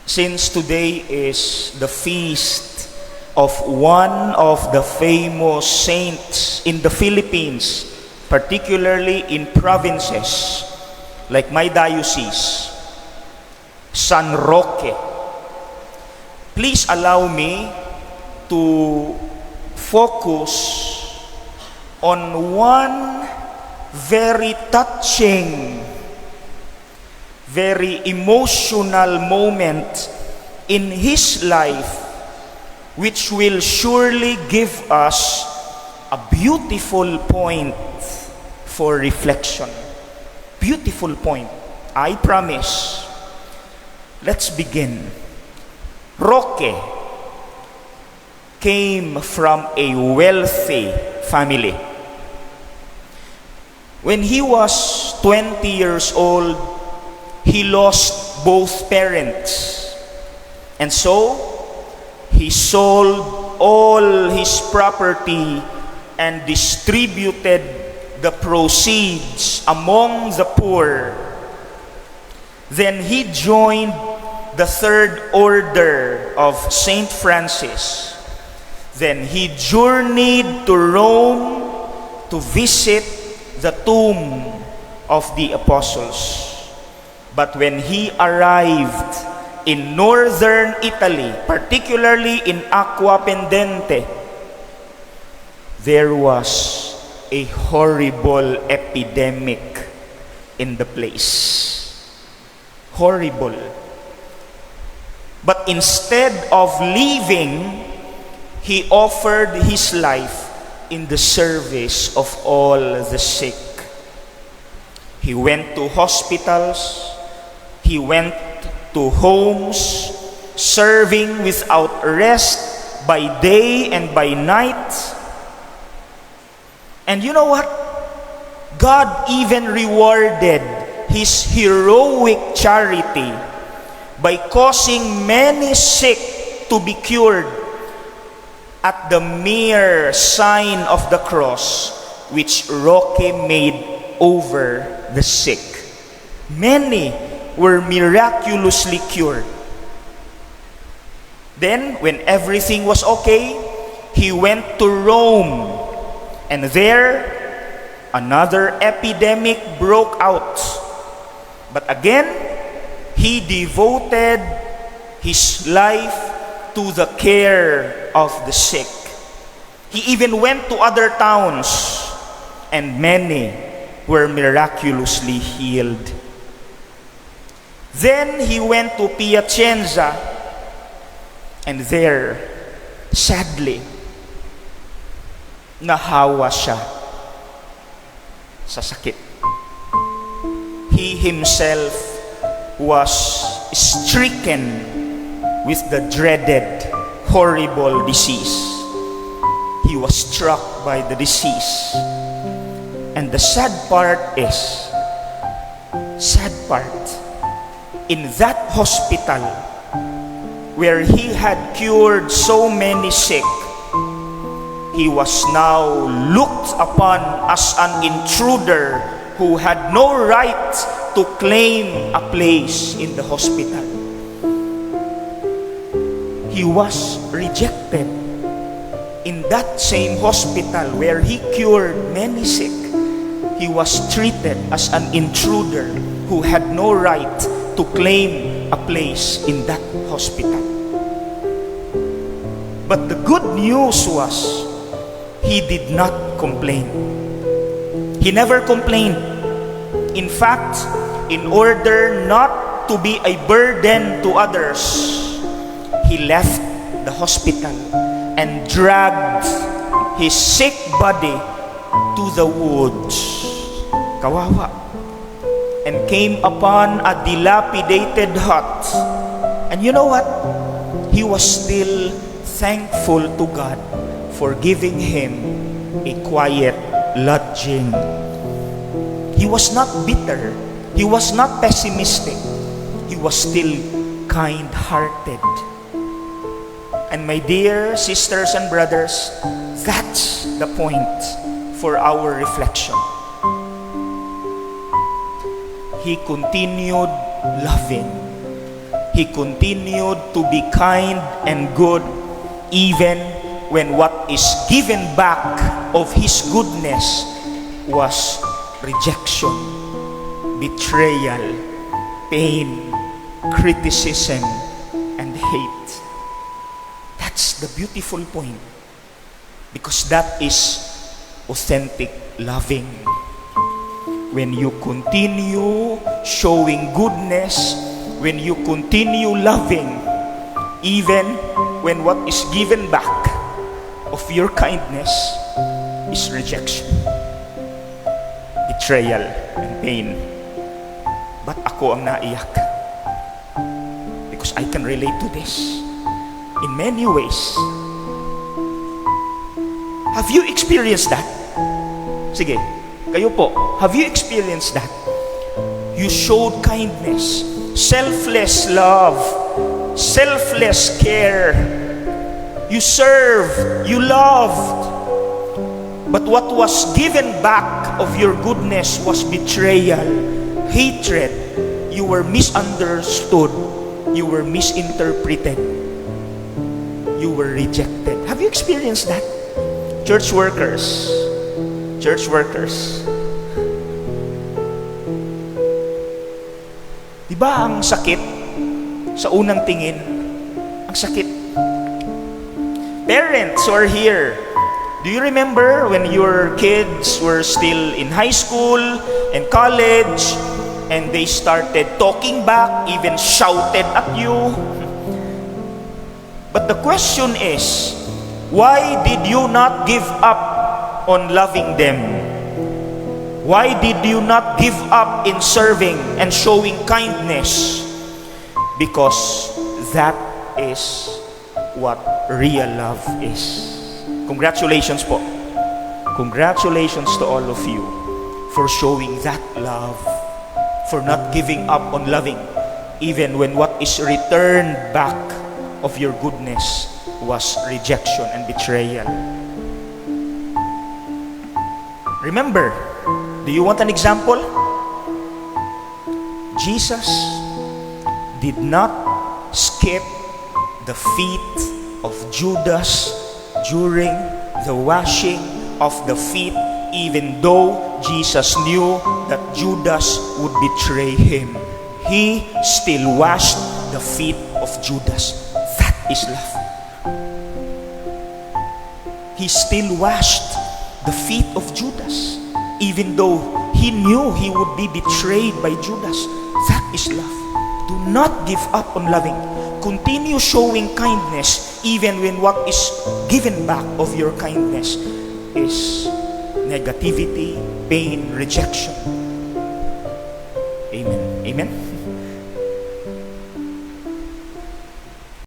Since today is the feast of one of the famous saints in the Philippines, particularly in provinces like my diocese, San Roque, please allow me to focus on one very touching, very emotional moment in his life, which will surely give us a beautiful point for reflection. Beautiful point, I promise. Let's begin. Roque came from a wealthy family. When he was 20 years old, he lost both parents. And so, he sold all his property and distributed the proceeds among the poor. Then he joined the Third Order of Saint Francis. Then he journeyed to Rome to visit the tomb of the apostles. But when he arrived in northern Italy, particularly in Aqua Pendente, there was a horrible epidemic in the place. Horrible. But instead of leaving, he offered his life in the service of all the sick. He went to hospitals, he went to homes, serving without rest by day and by night. And you know what? God even rewarded his heroic charity by causing many sick to be cured at the mere sign of the cross which Roque made over the sick. Many were miraculously cured. Then, when everything was okay, he went to Rome, and there another epidemic broke out. But again, he devoted his life to the care of the sick. He even went to other towns, and many were miraculously healed. Then he went to Piacenza, and there, sadly, nahawa siya sa sakit. He himself was stricken with the dreaded, horrible disease. He was struck by the disease. And the sad part, in that hospital where he had cured so many sick, he was now looked upon as an intruder who had no right to claim a place in the hospital. He was rejected. In that same hospital where he cured many sick, he was treated as an intruder who had no right to claim a place in that hospital. But the good news was, he did not complain. He never complained. In fact, in order not to be a burden to others, he left the hospital and dragged his sick body to the woods. Kawawa. And came upon a dilapidated hut. And you know what? He was still thankful to God for giving him a quiet lodging. He was not bitter. He was not pessimistic. He was still kind-hearted. And my dear sisters and brothers, that's the point for our reflection. He continued loving. He continued to be kind and good even when what is given back of His goodness was rejection, betrayal, pain, criticism, and hate. That's the beautiful point, because that is authentic loving. When you continue showing goodness, when you continue loving, even when what is given back of your kindness is rejection, betrayal, and pain. But ako ang naiyak, because I can relate to this in many ways. Have you experienced that? Sige, kayo po, have you experienced that? You showed kindness, selfless love, selfless care. You served, you loved. But what was given back of your goodness was betrayal, hatred. You were misunderstood. You were misinterpreted. You were rejected. Have you experienced that? Church workers. Diba ang sakit sa unang tingin? Ang sakit. Parents who are here, do you remember when your kids were still in high school and college and they started talking back, even shouted at you? But the question is, why did you not give up on loving them? Why did you not give up in serving and showing kindness? Because that is what real love is. Congratulations po. Congratulations to all of you for showing that love, for not giving up on loving, even when what is returned back of your goodness was rejection and betrayal. Remember, do you want an example? Jesus did not skip the feet of Judas during the washing of the feet, even though Jesus knew that Judas would betray him. He still washed the feet of Judas. That is love. He still washed the feet of Judas, even though he knew he would be betrayed by Judas. That is love. Do not give up on loving. Continue showing kindness, even when what is given back of your kindness is negativity, pain, rejection. Amen. Amen.